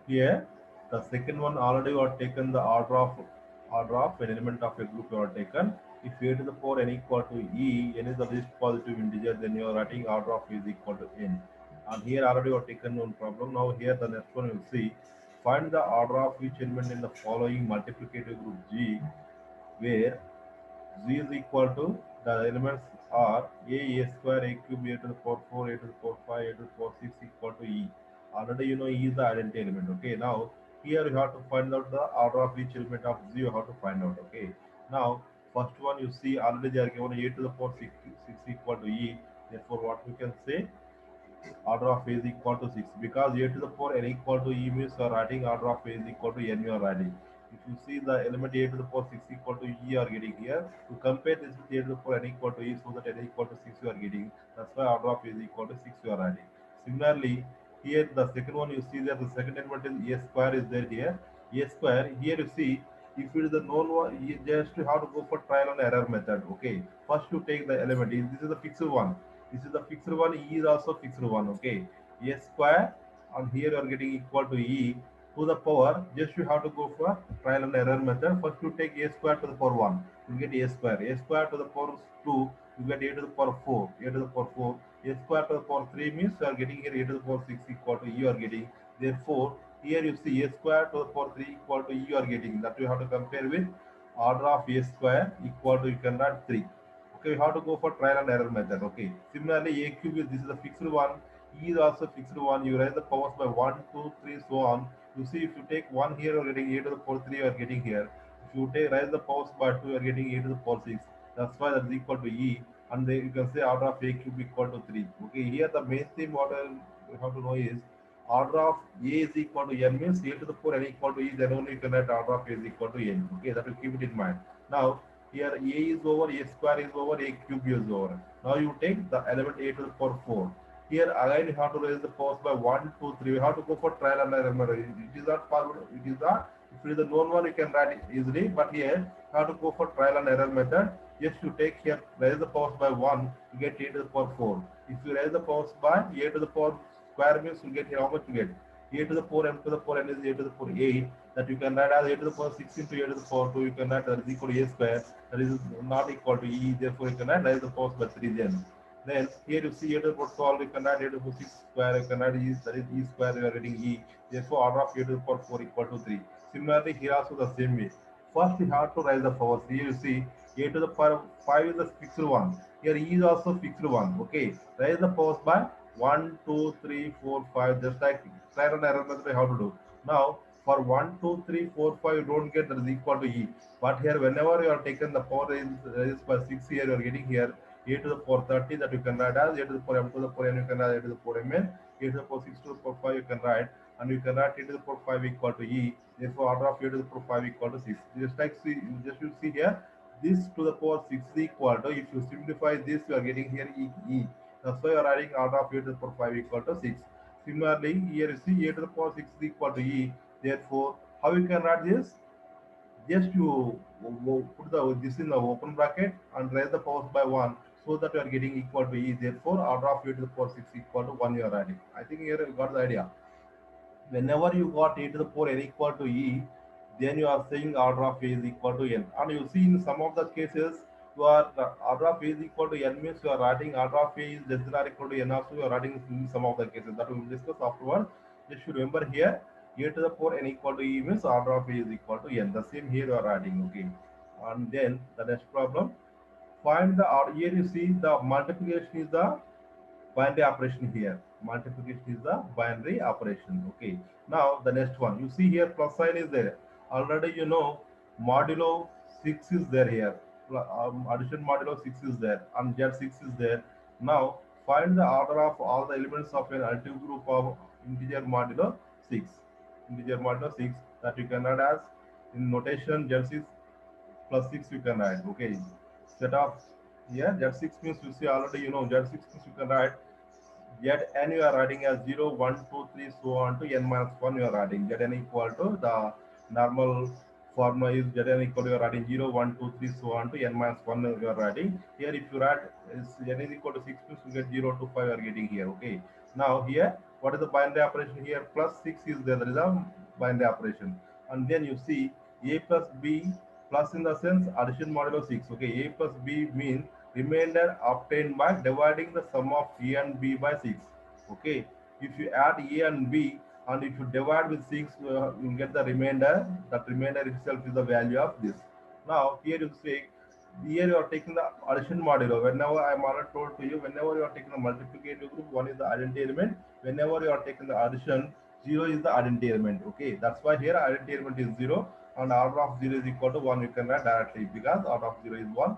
Here, the second one already you have taken the order of an element of a group you have taken. If a to the power n equal to e, n is the least positive integer, then you are writing order of is equal to n. And here already you have taken one problem. Now here the next one you see, find the order of each element in the following multiplicative group G, where Z is equal to the elements are a square, a cube, a to the power 4, a to the power 5, a to the power 6 equal to e. Already you know e is the identity element. Okay, now here you have to find out the order of each element of Z. You have to find out. Okay, now first one you see already they are given a to the power 6 equal to e. Therefore, what we can say, order of a is equal to 6, because a to the power n equal to e means you are writing order of a is equal to n you are writing. If you see the element a to the power 6 equal to e you are getting here, to compare this with a to the power n equal to e, so that n equal to 6 you are getting, that's why order of a is equal to 6 you are writing. Similarly, here the second one you see that the second element is a square is there here. A square, here you see, if it is the known one, you just have to go for trial and error method. Okay, first you take the element, this is the fixed one, this is the fixed one, e is also fixed one. Okay, a square, and here you are getting equal to e to the power, just you have to go for trial and error method. First you take a square to the power 1, you get a square to the power 2, you get a to the power 4, a to the power 4, a square to the power 3 means you are getting here a to the power 6 equal to e you are getting. Therefore, here you see a square to the power 3 equal to e you are getting, that you have to compare with order of a square equal to, you can write 3. Okay, we have to go for trial and error method. Okay, similarly a cube is, this is a fixed one, e is also fixed one, you raise the powers by 1 2 3 so on. You see, if you take 1 here you are getting a to the power 3 you are getting here. If you take raise the powers by 2 you are getting a to the power 6, that's why that is equal to e. And then you can say order of a cube equal to 3. Okay, here the main thing what you have to know is order of a is equal to n means a to the power n equal to e, then only you can write order of a is equal to n. Okay, that will keep it in mind. Now here a is over, a square is over, a cube is over. Now you take the element a to the power 4. Here again you have to raise the powers by 1 2 3. We have to go for trial and error method. It is not possible, it is not, if it is the known one you can write it easily, but here you have to go for trial and error method. Just you take here, raise the powers by 1, you get a to the power 4. If you raise the powers by a to the power square means you get here, how much you get? A to the power m to the power n is a to the power 8, that you can write as a to the power 6 into a to the power 2, you can write that is equal to a square, that is not equal to e, therefore you can write raise the powers by 3 then. Then here you see a to the power 12, you can write a to the power 6 square, you can write e, that is e square, you are getting e, therefore order of a to the power 4 equal to 3. Similarly, here also the same way. First we have to raise the powers. Here you see a to the power 5 is the fixed one. Here e is also fixed one. Okay, raise the powers by 1, 2, 3, 4, 5. Just like trial and error method, how to do. Now for 1, 2, 3, 4, 5, you don't get that is equal to e. But here, whenever you are taken the power raised by 6 here, you are getting here a to the power 30, that you can write as a to the power m to the power n, you can write a to the power mn, a to the power 6 to the power 5, you can write, and you can write a to the power 5 equal to e. Therefore, order of a to the power 5 equal to 6. Just like see, just you see here, this to the power 6 is equal to, if you simplify this, you are getting here e. That's why you are writing order of a to the power 5 equal to 6. Similarly, here you see a to the power 6 is equal to e. Therefore, how you can write this? Just you put the this in the open bracket and raise the powers by 1, so that you are getting equal to e. Therefore, order of a to the power 6 equal to 1 you are adding. I think here you got the idea. Whenever you got e to the power n equal to e, then you are saying order of a is equal to n. And you see in some of the cases, you are order of a is equal to n means you are writing order of a is less than or equal to n also you are writing in some of the cases, that we will discuss afterwards. Just should remember here a to the power n equal to e means order of a is equal to n. The same here you are writing. Okay. And then the next problem, find the here you see the multiplication is the binary operation here. Multiplication is the binary operation. Okay. Now the next one. You see here plus sign is there. Already you know modulo 6 is there here. Addition modulo 6 is there and Z6 is there. Now find the order of all the elements of an additive group of integer modulo 6. Integer modulo 6, that you can add as in notation Z6 plus 6 you can write. Okay. Set of here Z6 means you see already you know Z6 means you can write yet n you are writing as 0, 1, 2, 3, so on to n minus 1 you are writing. Zn equal to the normal formula is Zn equal to you are writing 0, 1, 2, 3, so on to n minus 1 you are writing. Here if you write is n is equal to 6 means you get 0 to 5 you are getting here. Okay. Now here What is the binary operation here? Plus 6 is there. That is a binary operation. And then you see a plus b plus in the sense addition modulo 6. Okay, a plus b means remainder obtained by dividing the sum of a and b by 6. Okay, if you add a and b and if you divide with 6, you get the remainder. That remainder itself is the value of this. Now here you say, here you are taking the addition modulo. Whenever I am already told to you, whenever you are taking the multiplicative group, one is the identity element. Whenever you are taking the addition, zero is the identity element. Okay, that's why here identity element is zero and order of zero is equal to one. You can write directly because order of zero is one.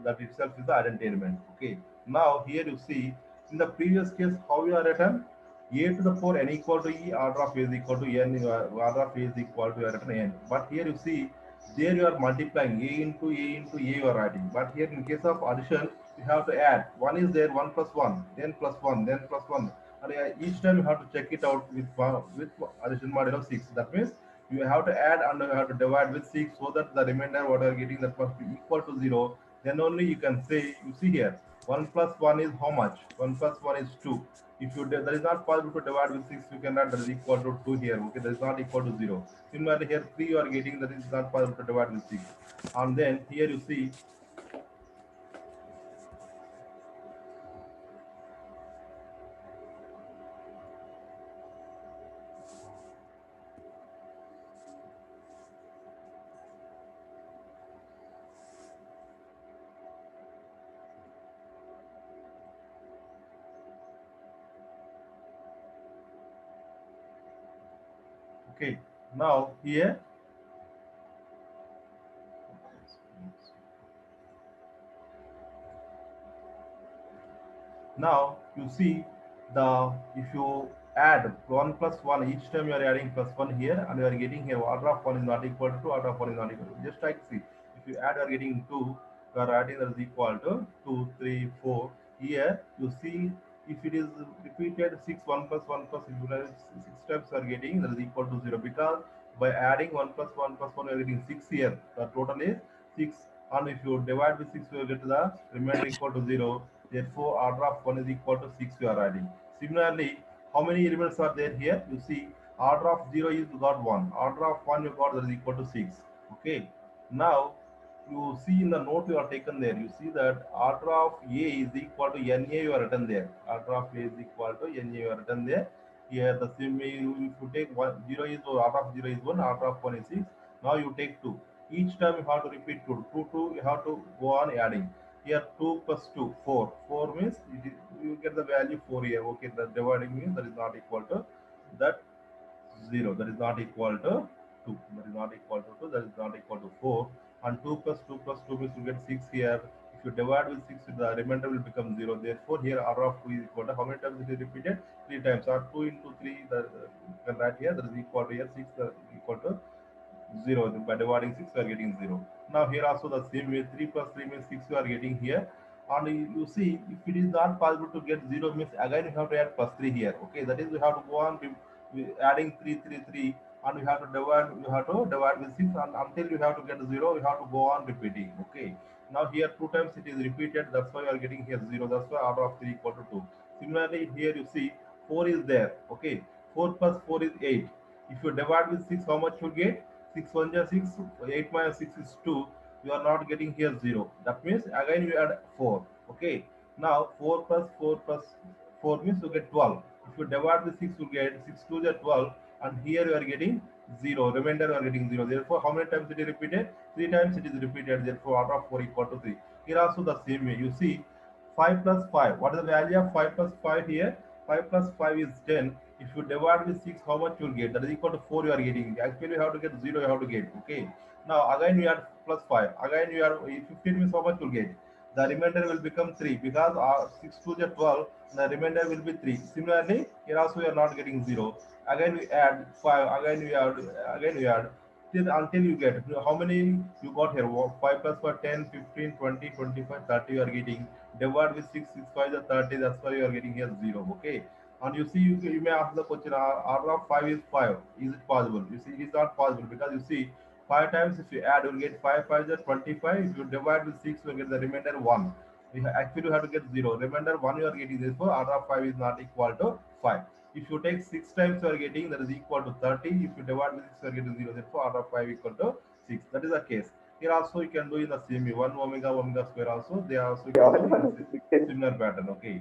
That itself is the identity element. Okay, now here you see in the previous case how you are written a to the power n equal to e, order of a is equal to n, order of a is equal to written n. But here you see there you are multiplying a into a you are writing. But here in case of addition, you have to add. One is there, one plus one, then plus one, then plus one. And each time you have to check it out with addition module of six. That means you have to add and you have to divide with six so that the remainder what you are getting that must be equal to zero. Then only you can say, you see here, one plus one is how much? One plus one is two. If you that is not possible to divide with 6, you cannot that is equal to 2 here. Okay, that is not equal to 0. Similarly, here 3 you are getting that is not possible to divide with 6. And then here you see, okay, now here, now you see the if you add 1 plus 1 each time you are adding plus 1 here and you are getting here order of 1 is not equal to 2, order of 1 is not equal to. Just like see, if you add you are getting 2, you are adding that is equal to 2, 3, 4. Here you see if it is repeated 6, 1 plus 1 plus if you are 6 times you are getting that is equal to 0 because by adding 1 plus 1 plus 1 you are getting 6 here. The total is 6 and if you divide with 6 you will get the remainder equal to 0. Therefore order of 1 is equal to 6 you are adding. Similarly, how many elements are there here? You see order of 0 is you got 1, order of 1 you got that is equal to 6. Okay, now you see in the note you are taken there, you see that order of a is equal to na you are written there, order of a is equal to na you are written there. Here the same way if you take 1 0 is order of 0 is 1, order of 1 is 6. Now you take 2, each time you have to repeat 2 2 2, you have to go on adding. Here 2 plus 2 4, 4 means it is, you get the value 4 here. Okay, the dividing means that is not equal to that 0, that is not equal to 2, that is not equal to 2, that is not equal to 4. And 2 plus 2 plus 2 means you get 6 here. If you divide with 6, the remainder will become 0. Therefore here r of 2 is equal to how many times it is repeated? 3 times, or 2 into 3, the you can write here that is equal to here 6 equal to 0. By dividing 6 you are getting 0. Now here also the same way, 3 plus 3 means 6 you are getting here. And you see if it is not possible to get 0 means again you have to add plus 3 here. Okay, that is you have to go on adding 3 3 3 and you have to divide with 6 and until you have to get 0 you have to go on repeating. Okay, now here 2 times it is repeated, that's why you are getting here 0, that's why order of 3 equal to 2. Similarly here you see 4 is there. Okay, 4 plus 4 is 8. If you divide with 6 how much you get? 6 1 is 6, 8 minus 6 is 2. You are not getting here 0. That means again you add 4. Okay, now 4 plus 4 plus 4 means you get 12. If you divide with 6 you get 6 2 is 12 and here you are getting 0. Remainder you are getting 0. Therefore how many times it is repeated? 3 times it is repeated. Therefore order of 4 equal to 3. Here also the same way. You see 5 plus 5. What is the value of 5 plus 5 here? 5 plus 5 is 10. If you divide with 6, how much you will get? That is equal to 4 you are getting. Actually, you have to get 0, you have to get. Okay. Now, again, you add plus 5. Again, you add 15 means how much you will get? The remainder will become 3 because 6 to the 12, the remainder will be 3. Similarly, here also you are not getting 0. Again, we add 5. Again, we add till until you get how many you got here. 5 plus 5, 10, 15, 20, 25, 30 you are getting. Divide with 6, 6 5 is 30. That's why you are getting here 0. Okay. And you see, you may ask the question, order of 5 is 5. Is it possible? You see, it's not possible because you see, 5 times if you add, you'll get 5 5 is 25. If you divide with 6, you'll get the remainder 1. Actually, you have to get 0. Remainder 1 you are getting. Therefore, order of 5 is not equal to 5. If you take 6 times, you are getting that is equal to 30. If you divide with 6, you are getting 0. Therefore, order of 5 equal to 6. That is the case. Here also you can do in the same way. 1 omega omega square also. They also you can do in a similar pattern. Okay.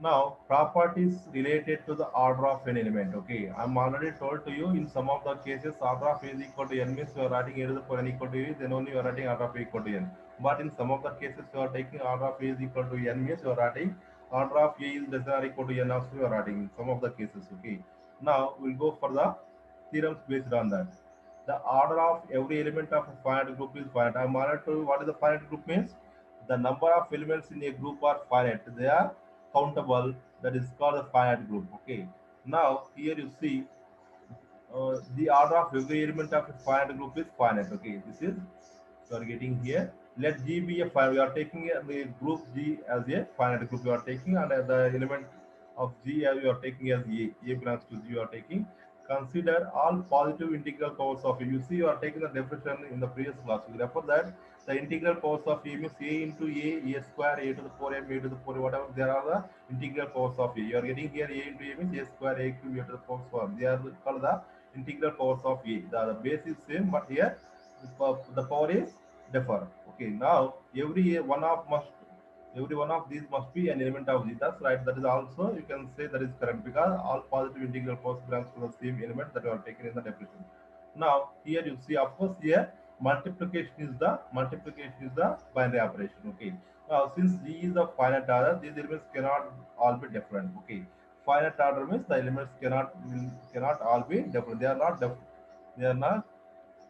Now, properties related to the order of an element. Okay, I'm already told to you in some of the cases order of A is equal to n means you are writing a to the power n equal to e, then only you are writing order of A equal to n. But in some of the cases you are taking order of A is equal to n means you are writing order of A is less than or equal to n also you are writing in some of the cases. Okay, now we'll go for the theorems based on that. The order of every element of a finite group is finite. I'm already told you what is the finite group means. The number of elements in a group are finite. They are countable. That is called a finite group. Okay. Now here you see the order of every element of a finite group is finite. Okay. This is you are getting here. Let G be a finite. We are taking the group G as a finite group. You are taking and the element of G as you are taking as A. A belongs to G. You are taking. Consider all positive integral powers of A. You see, you are taking the definition in the previous class. You refer that the integral powers of A means A into A square, A to the power M, A to the power whatever. There are the integral powers of A. You are getting here A into A means A square, A cube, A to the power square. They are called the integral powers of A. The base is same, but here the power is differ. Okay, now every one of these must be an element of Z. That's right. That is also you can say that is correct because all positive integral powers belongs to the same element that you are taken in the definition. Now here you see, of course, here multiplication is the binary operation. Okay. Now since G is a finite order, these elements cannot all be different. Okay. Finite order means the elements cannot all be different. They are not different. They are not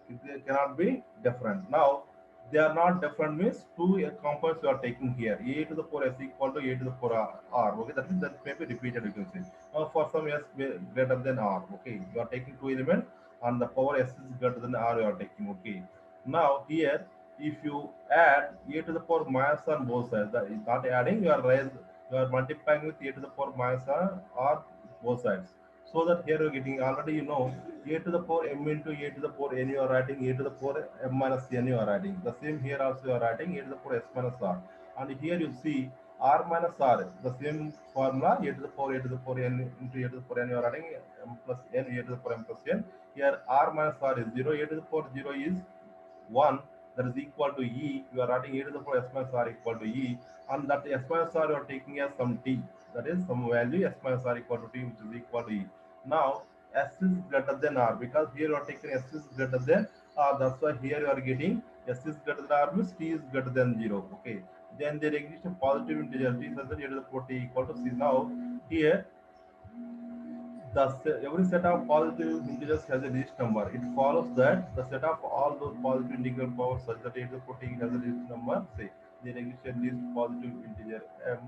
they cannot be different. Now, they are not different means two components you are taking here. A to the power s equal to A to the power r. Okay, that means that may be repeated, you can say. Now, for some s greater than r. Okay, you are taking two elements and the power s is greater than r you are taking. Okay. Now, here, if you add A to the power minus on both sides, that is not adding, you are multiplying with A to the power minus or both sides. So that here you're getting already you know a to the power m into a to the power n you are writing a to the power m minus n you are writing. The same here also you are writing a to the power s minus r. And here you see r minus r, the same formula a to the power n into a to the power n you are writing m plus n a to the power m plus n. Here r minus r is 0, a to the power 0 is 1, that is equal to E. You are writing e to the power s minus r equal to E, and that s minus r you are taking as some t, that is some value s minus r equal to t, which is equal to E. Now s is greater than r because here you are taking s is greater than r. That's why here you are getting s is greater than r means t is greater than 0. Okay. Then there exists a positive integer t such that e to the power t equal to c. Now here every set of positive integers has a least number. It follows that the set of all those positive integral powers such that it has a least number. Say there exists a least positive integer m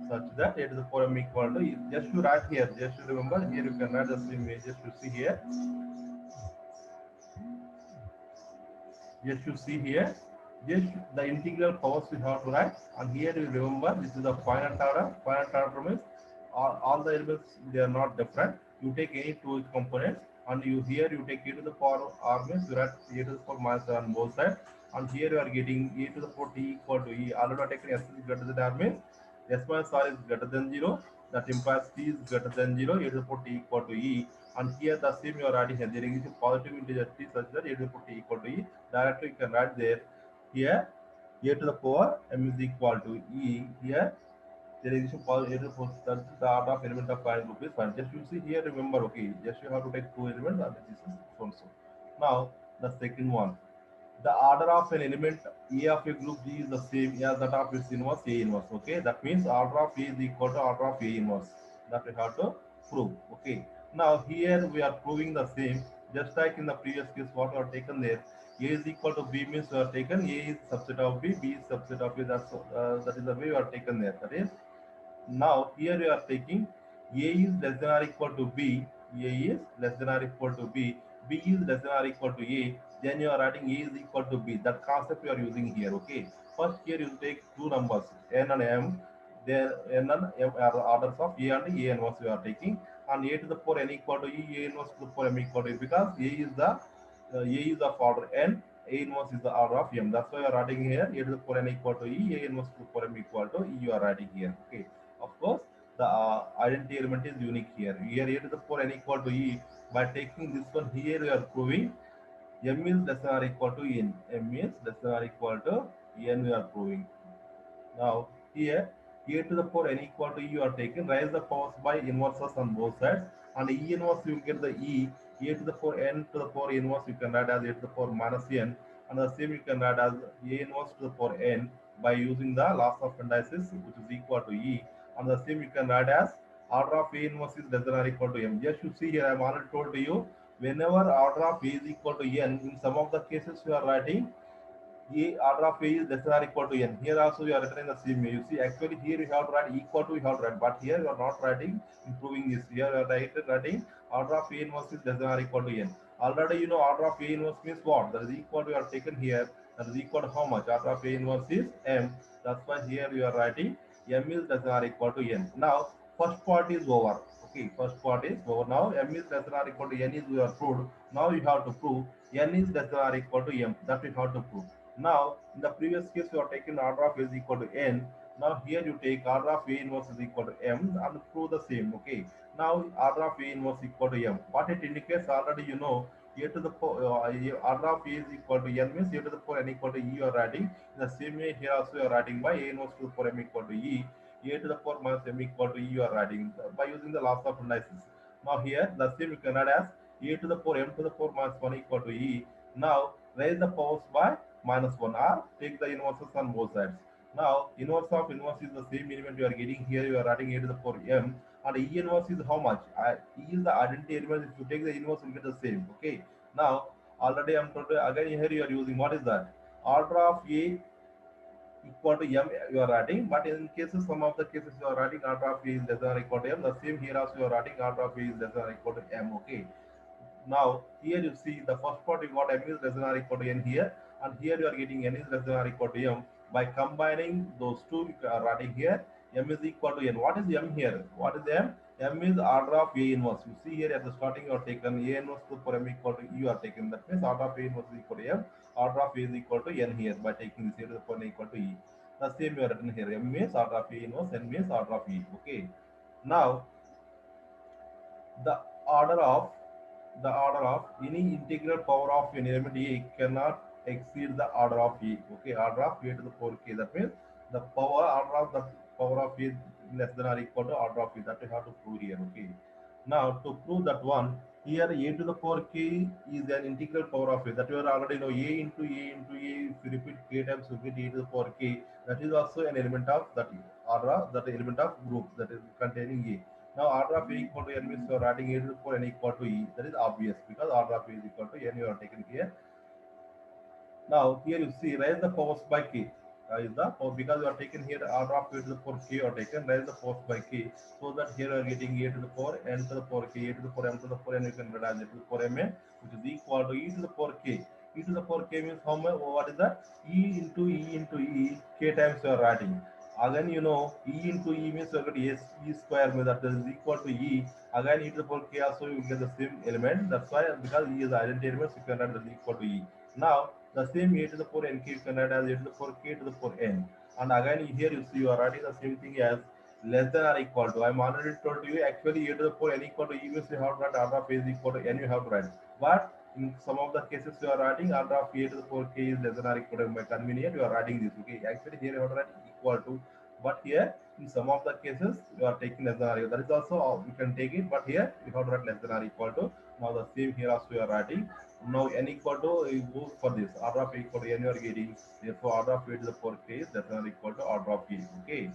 such that it is the power m equal to just to write here. Just to remember here you can write the same way. Just to see here. Just you see here, just the integral powers we have to write, and here you remember this is the finite order. Finite order means all the elements they are not different. You take any two components, and you here you take e to the power r means you write e to the power minus r on both sides, and here you are getting e to the power t equal to e. Already taken s is greater than r means s minus r is greater than 0. That implies t is greater than 0. E to the power t equal to e. And here the same you are writing here. There is a positive integer t such that e to the power t equal to e. Directly you can write there. Here a to the power m is equal to e. Here there is a power a to the power, that's the order of element of finite group is fine. Just you see here, remember, okay, just you have to take two elements and this is also. Now the second one, the order of an element A of a group G is the same as that of its inverse A inverse. Okay, that means order of A is equal to order of A inverse. That we have to prove. Okay, now here we are proving the same, just like in the previous case what we have taken there. A is equal to B means we have taken A is subset of B, B is subset of A. That is the way we are taken there. That is, now here you are taking A is less than or equal to B, A is less than or equal to B, B is less than or equal to A, then you are writing A is equal to B. That concept you are using here. Okay. First here you take two numbers N and M. There N and M are the orders of A and A inverse you are taking, and A to the power N equal to E, A inverse to the power M equal to E because A is the A is of order n, A inverse is the order of m. That's why you are writing here A to the power n equal to E, A inverse to the power m equal to E. You are writing here. Okay. Of course, the identity element is unique here. Here A to the power n equal to E. By taking this one here, you are proving m is less than or equal to n. M is less than or equal to n. We are proving. Now here a to the power n equal to e you are taken, raise the powers by inverses on both sides, and e inverse you get the e, a to the power n to the power inverse you can write as a to the power minus n, and the same you can write as a inverse to the power n by using the loss of indices which is equal to e, and the same you can write as order of a inverse is less than or equal to m. Just you see here I am already told to you, whenever order of a is equal to n, in some of the cases you are writing a order of A is less than or equal to n. Here also you are written in the same way. You see, actually here you have to write equal to, you have to write, but here you are not writing, improving this. Here you are writing order of A inverse is less than or equal to n. Already you know order of A inverse means what? That is equal to, you are taken here. That is equal to how much? Order of A inverse is m. That's why here you are writing m is less than or equal to n. Now first part is over. Okay, first part is over. Now m is less than or equal to n is we are proved. Now you have to prove n is less than or equal to m. That we have to prove. Now, in the previous case, you are taking order of A is equal to n. Now, here you take order of A inverse is equal to m and prove the same. Okay. Now, order of A inverse equal to m. What it indicates already, you know, a to the power, order of A is equal to n means a to the power n equal to e you are writing. In the same way, here also you are writing by a inverse to the power m equal to e. A to the power minus m equal to e you are writing by using the laws of indices. Now, here the same you can write as a to the power m to the power minus 1 equal to e. Now, raise the powers by minus 1 or take the inverses on both sides. Now, inverse of inverse is the same element you are getting here. You are writing a to the power m, and E inverse is how much? E is the identity element. If you take the inverse, you will get the same. Okay. Now, already I am told again here you are using what is that? Order of A equal to m you are writing, but in cases some of the cases you are writing order of A is less than or equal to m. The same here also you are writing order of A is less than or equal to m. Okay. Now, here you see the first part you got m is less than or equal to n here, and here you are getting n is less than or equal to m. By combining those two, you are writing here m is equal to n. What is m here? What is m? M is order of A inverse. You see here at the starting you are taken A inverse to for m equal to E you are taken. That means order of A inverse is equal to m. Order of A is equal to n here by taking this A to the power n equal to E. The same you are written here. M means order of A inverse, n means order of E. Okay. Now the order of the order of any integral power of an element A cannot exceed the order of A. Okay, order of A to the power k. That means the power order of the power of A less than or equal to order of A. That we have to prove here. Okay. Now to prove that one, here A to the power k is an integral power of A. That we are already know A into A into A. If you repeat k times, you get A to the power k. That is also an element of that order, that element of group that is containing A. Now order of A equal to n means you are adding A to the power n equal to E. That is obvious because order of A is equal to n you are taken here. Now here you see raise the powers by k. Is the power because you are taken here order of A to the power k you are taken raise the powers by k, so that here you are getting A to the power n to the power k, A to the power m to the power n you can write as A to the power m n, which is equal to E to the power k. E to the power k means how much? What is that? E into E k times you are writing. Again, you know, E into E means you get S E square means that is equal to E. Again, E to the power k also you get the same element. That's why because E is identity element, so you can write that is equal to E. Now the same A to the power n k you can write as A to the power k to the power n. And again here you see you are writing the same thing as less than or equal to. I'm already told you actually A to the power n equal to E means you have to write order of A is equal to n you have to write. But in some of the cases you are writing order of A to the power k is less than or equal to by convenient you are writing this. Okay, actually here you have to write equal to, but here in some of the cases you are taking less than or equal. That is also you can take it, but here you have to write less than or equal to. Now the same here also you are writing. Now n equal to you go for this order of A equal to n you are getting. Therefore order of A to the power k is less than or equal to order of A. Okay.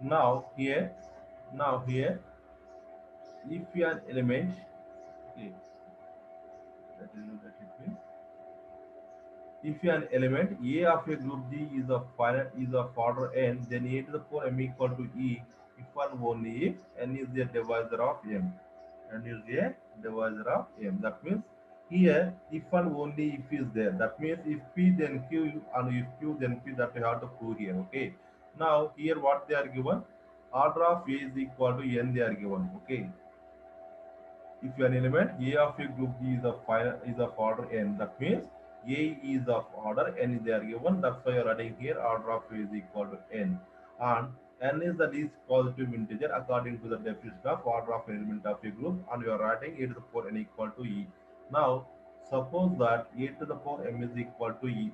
Now here, now here, if you an element, okay, that it means if an element A of a group G is of finite is of order n, then A to the power m equal to E if and only if n is the divisor of m. N is a divisor of m. That means Here, if and only if is there. That means if P then Q and if Q then P, that we have to prove here. Okay. Now here what they are given, order of A is equal to n they are given. Okay. If an element A of a group G is of order n, that means A is of order n is they are given. That's why you are writing here order of A is equal to n. And n is the least positive integer according to the definition of order of an element of a group, and you are writing a to the power n equal to e. Now suppose that a to the power m is equal to e.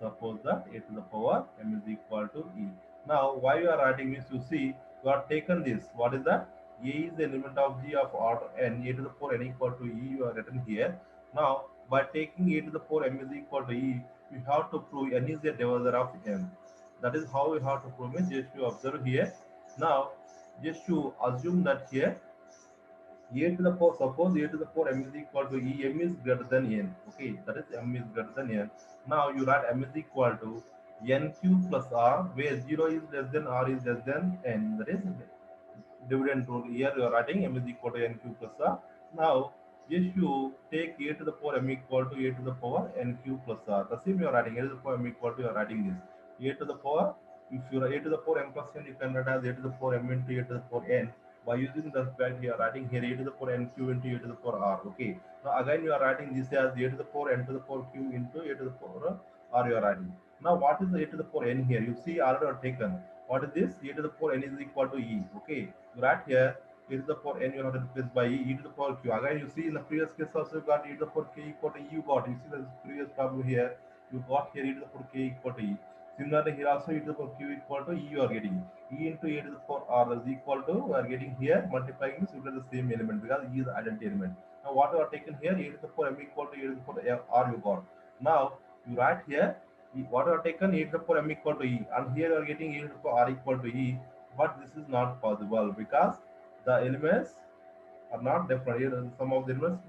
Suppose that a to the power m is equal to e. Now, why you are writing this? You see, you have taken this. What is that? A is the element of G of order n. A to the power n equal to e. You are written here. Now, by taking a to the power m is equal to e, you have to prove n is the divisor of m. That is how you have to prove it. Just to observe here. Now, just to assume that here a to the power, suppose a to the power m is equal to e, m is greater than n. Okay, that is m is greater than n. Now you write m is equal to n cube plus r, where 0 is less than r is less than n. That is dividend rule. Here you are writing m is equal to n cube plus r. Now just you take a to the power m equal to a to the power n cube plus r. The same you are writing a to the power m equal to, you are writing this a to the power, if you are a to the power m plus n, you can write as a to the power m into a to the power n. By using the fact you are writing here a to the power n q into a to the power r. Okay. Now again you are writing this as a to the power n to the power q into a to the power r you are writing. Now what is the a to the power n here? You see already are taken. What is this? A to the power n is equal to e. Okay. You write here e to the power n you have to replace by e to the power q. Again you see in the previous case also you got e to the power k equal to e you got. You see the previous problem here. You got here e to the power k equal to e. Similarly, here also e to the power q equal to e you are getting. E into a to the power r is equal to, we are getting here multiplying this, you get the same element because e is the identity element. Now what you are taken here, a to the power m equal to a to the power r you got. Now you write here, what you are taken a to the power m equal to e, and here you are getting a to the power r equal to e, but this is not possible because the elements are not different. Here, some of the elements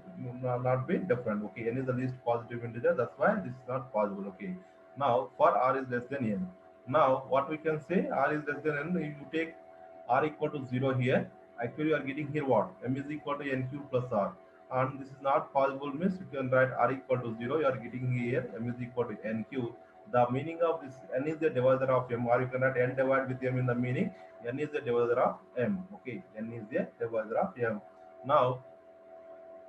not be different. Okay, n is the least positive integer. That's why this is not possible. Okay. Now, for r is less than n. Now, what we can say, r is less than n. If you take r equal to 0 here, actually you are getting here what? M is equal to n cube plus r. And this is not possible means you can write r equal to 0. You are getting here m is equal to n cube. The meaning of this n is the divisor of m, or you can write n divided with m in the meaning. N is the divisor of m. Okay, n is the divisor of m. Now,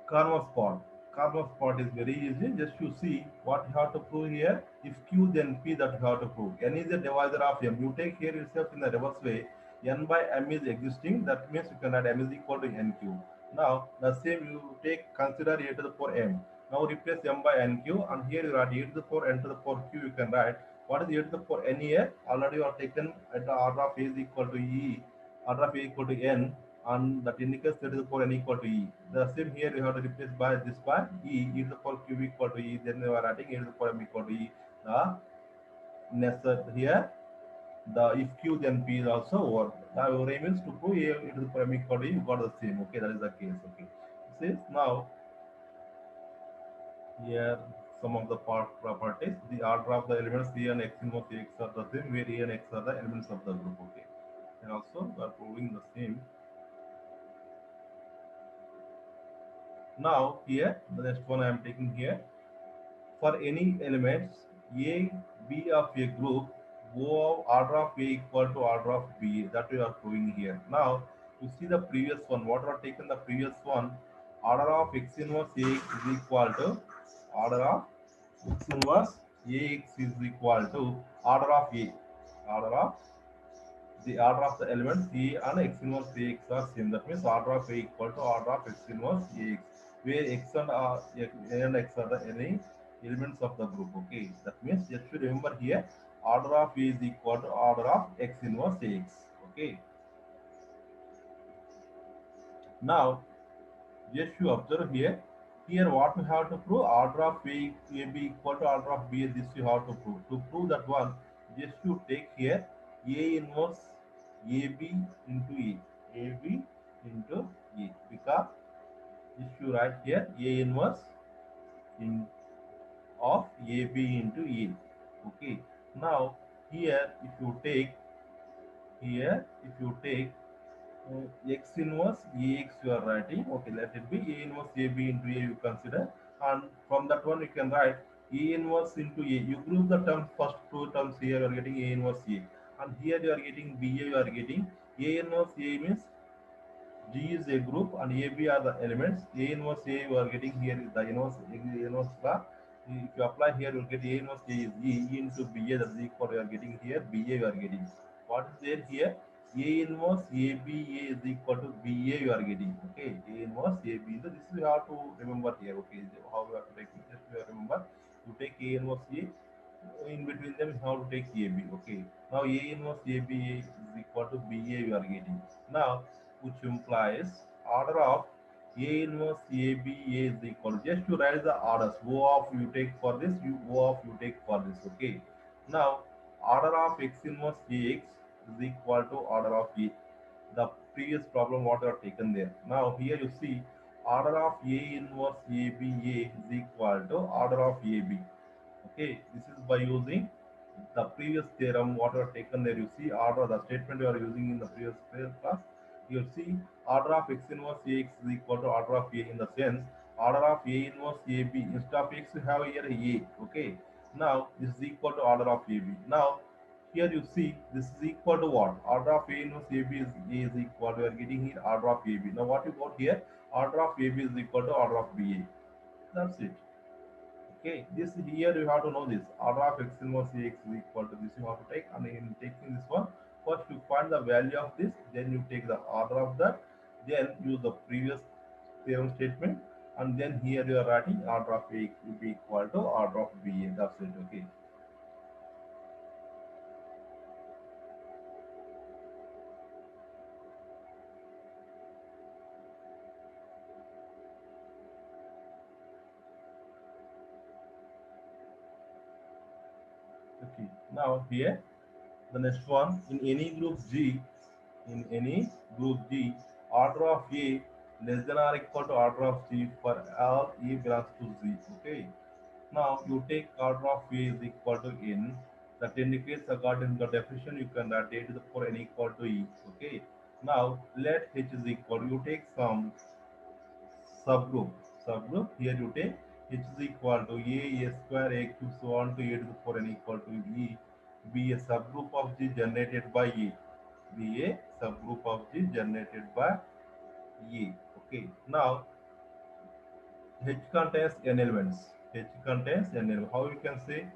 karma spot. Karma spot is very easy. Just you see what you have to prove here. If Q, then P that you have to prove. N is a divisor of M. You take here itself in the reverse way. N by M is existing. That means you can write M is equal to NQ. Now, the same you take, consider A to the power M. Now replace M by NQ, and here you write A to the power N to the power Q. You can write what is A to the power N here. Already you are taken at the order of A is equal to E, order of A equal to N, and that indicates that is the power n equal to e. The same here you have to replace by this by e to the power q equal to e. Then you are adding e to the power m equal to e. The necessary here, the if q then p is also over. Now your aim is to prove a to the power m equal to e. You got the same. Okay, that is the case. Okay. This is now here some of the part properties. The order of the elements a and x inverse x are the same, where a and x are the elements of the group. Okay. And also we are proving the same. Now here the next one I am taking here, for any elements A, B of a group, O of order of A equal to order of B, that we are proving here. Now you see the previous one, what are taken the previous one, order of x inverse Ax is equal to order of x inverse Ax is equal to order of A, order of the order of the elements C and x inverse Ax are same. That means order of A equal to order of x inverse Ax, where x and A and x are the any elements of the group. Okay, that means just to remember here, order of A is equal to order of x inverse Ax. Okay, now just you observe here. Here, what we have to prove, order of A B equal to order of B. This you have to prove. To prove that one, just you take here A inverse AB into A, AB into A, because if you write here A inverse in of AB into A. Okay. Now here, if you take here, if you take x inverse Ax you are writing. Okay, let it be A inverse AB into A you consider. and from that one you can write A inverse into A. You group the terms, first two terms here you are getting A inverse A, and here you are getting BA, you are getting A inverse A means G is a group and AB are the elements. A inverse A you are getting here is the inverse law. If you apply here, you will get A inverse A is E into BA, that is equal. You are getting here BA. You are getting what is there here? A inverse ABA is equal to BA. You are getting okay. A inverse AB. So this you have to remember here. Okay, how you have to take it. Just you remember. You take A inverse A, in between them how to take AB. Okay. Now A inverse ABA is equal to BA you are getting. Now which implies order of A inverse ABA is equal to, just to write the orders, O of you take for this, you O of you take for this. Okay. Now order of X inverse AX is equal to order of A. The previous problem what you have taken there. Now here you see order of A inverse ABA is equal to order of AB. Okay, this is by using the previous theorem what you have taken there. You see order, the statement you are using in the previous class. You see order of X inverse AX is equal to order of A, in the sense order of A inverse AB, instead of X you have here A. Okay, now this is equal to order of AB. Now here you see this is equal to what? Order of A inverse AB is A is equal to, we are getting here order of AB. Now what you got here? Order of AB is equal to order of BA. That's it. Okay, this here you have to know this. Order of X inverse Ax is equal to this. You have to take, and in taking this one, first you find the value of this, then you take the order of that, then use the previous theorem statement, and then here you are writing order of A will be equal to order of BA. That's it. Okay. Okay. Now here the next one, in any group G, in any group G, order of A less than or equal to order of G for all E belongs to Z. Okay. Now you take order of A is equal to n. That indicates according to the definition you can write A to the power n equal to E. Okay. Now let H is equal. You take some subgroup. Subgroup here you take H is equal to A square A cube so on to A to the power n equal to E. Be a subgroup of G generated by E. Be a subgroup of G generated by E. Okay. Now H contains n elements. H contains n elements. How you can say?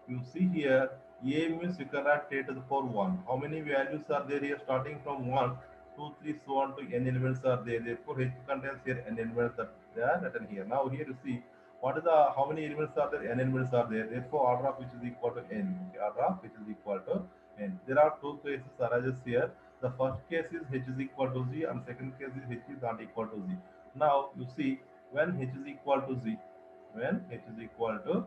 You see here, A means you can write A to the power 1. How many values are there here? Starting from 1, 2, 3, so on to n elements are there. Therefore, H contains here n elements that they are written here. Now here you see, what is the, how many elements are there? N elements are there. Therefore, order of which is equal to n. Okay, order of which is equal to n. There are two cases arises here. The first case is H is equal to Z, and second case is H is not equal to Z. Now you see, when H is equal to Z, when H is equal to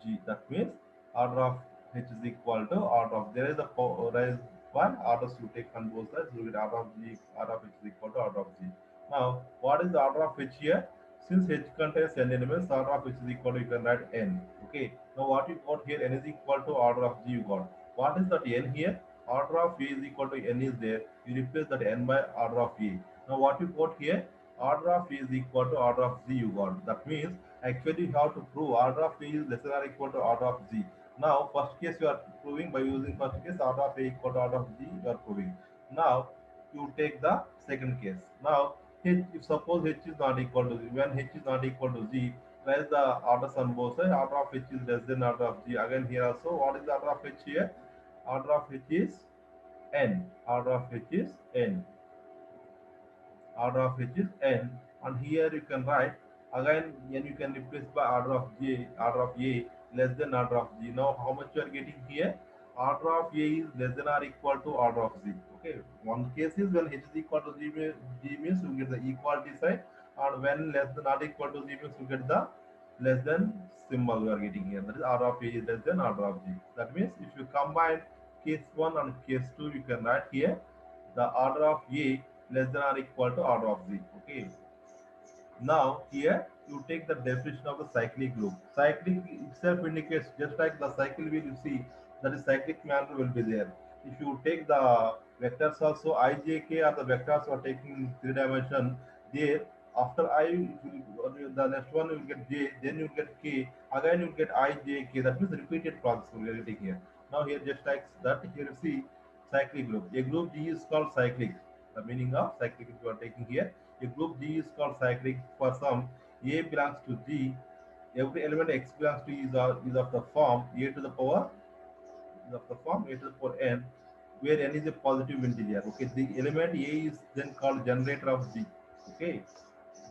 G, that means order of H is equal to order of, there is a rise one orders you take on both sides, you get order of G, order of H is equal to order of G. Now what is the order of H here? Since H contains n elements, order of H is equal to, you can write n. Okay, now what you got here, n is equal to order of G you got. What is that n here? Order of A is equal to n is there, you replace that n by order of A. Now what you got here? Order of A is equal to order of Z you got. That means actually you have to prove order of A is less than or equal to order of Z. Now first case you are proving by using first case, order of A equal to order of Z you are proving. Now you take the second case. Now H, if suppose H is not equal to Z, when H is not equal to Z, raise the orders on both sides. Order of H is less than order of G. Again here also, what is the order of H here? Order of H is n. Order of H is n. Order of which is n, and here you can write again n, you can replace by order of j, order of a less than order of g. Now how much you are getting here? Order of a is less than or equal to order of z. Okay, one case is when h is equal to g, g means you get the equality sign, and when less than or equal to g means you get the less than symbol you are getting here, that is order of a is less than order of g. That means if you combine case 1 and case 2, you can write here the order of A less than or equal to order of Z. Okay. Now here you take the definition of the cyclic group. Cyclic itself indicates, just like the cycle wheel you see, that is cyclic manner will be there. If you take the vectors also, I, J, K are the vectors are taking 3 dimension there. After I, the next one you will get J, then you will get K, again you will get I, J, K. That means repeated process we are getting here. Now here just like that, here you see cyclic group. A group G is called cyclic. The meaning of cyclic if you are taking here, a group G is called cyclic for some A belongs to G. Every element X belongs to is of the form A to the power of the form a to the power n, where n is a positive integer. Okay, the element A is then called generator of G. Okay,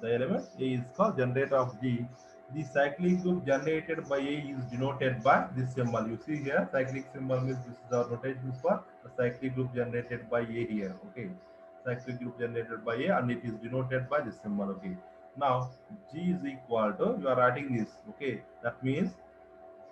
the element A is called generator of G. The cyclic group generated by A is denoted by this symbol. You see here, cyclic symbol means this is the notation for the cyclic group generated by A here. Okay, cyclic group generated by A and it is denoted by this symbol. Okay, now G is equal to, you are writing this. Okay, that means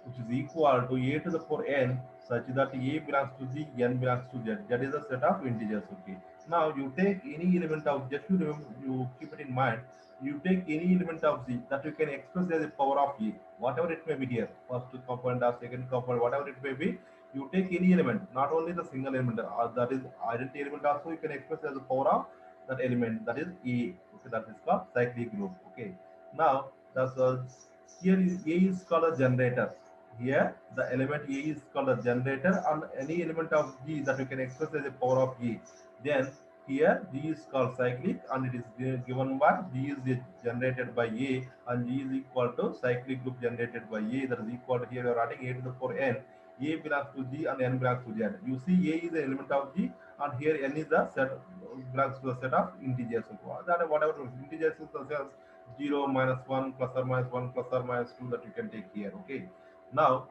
which is equal to a to the power n such that a belongs to g, n belongs to z. That is a set of integers. Okay. Now you take any element of, just you remember, you keep it in mind. You take any element of z that you can express as a power of a, whatever it may be here, first component or second component, whatever it may be. You take any element, not only the single element, that is identity element also you can express as a power of that element. That is a. Okay, that is called cyclic group. Okay. Now that's here is a is called a generator. Here, the element A is called a generator, and any element of G that you can express as a power of G. Then here G is called cyclic, and it is given by G is generated by A, and G is equal to cyclic group generated by A. That is equal to, here you are adding A to the power n. A belongs to G and n belongs to Z. You see A is the element of G, and here n is the set, belongs to the set of integers. That whatever integers is the cells 0, -1, plus or minus 1, plus or minus 2 that you can take here. Okay. Now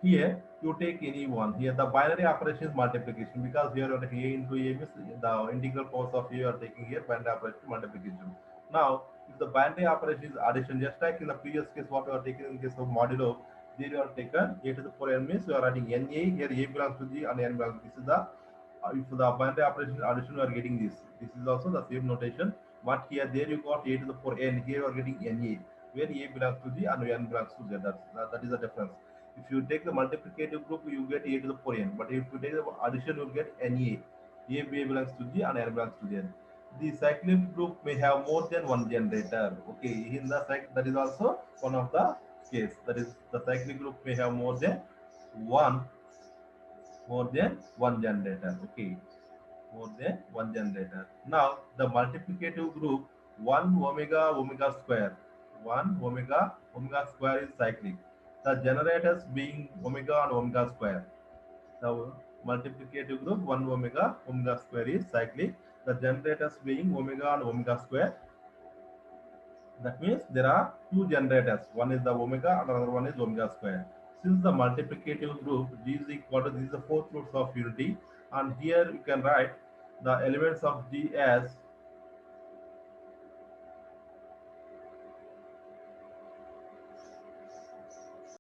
here you take any one. Here the binary operation is multiplication, because here you are taking a into a means the integral powers of a you are taking here binary operation multiplication. Now if the binary operation is addition, just like in the previous case what you are taking in case of modulo, there you are taken a to the power n, means you are writing na, here a belongs to g and n belongs. This is the if the binary operation addition you are getting this. This is also the same notation. But here there you got a to the power n. Here you are getting na, where a belongs to g and n belongs to z. That is the difference. If you take the multiplicative group, you get a to the power n. But if you take the addition, you get na. A belongs to g and n belongs to z. The cyclic group may have more than one generator. Okay, in the that is also one of the case. That is the cyclic group may have one more than one generator. Okay, more than one generator. Now the multiplicative group 1 omega omega square. 1 omega square is cyclic. The generators being omega and omega square. The multiplicative group 1 omega omega square is cyclic. The generators being omega and omega square. That means there are two generators. One is the omega and another one is omega square. Since the multiplicative group G is equal to, this is the fourth roots of unity, and here you can write the elements of G as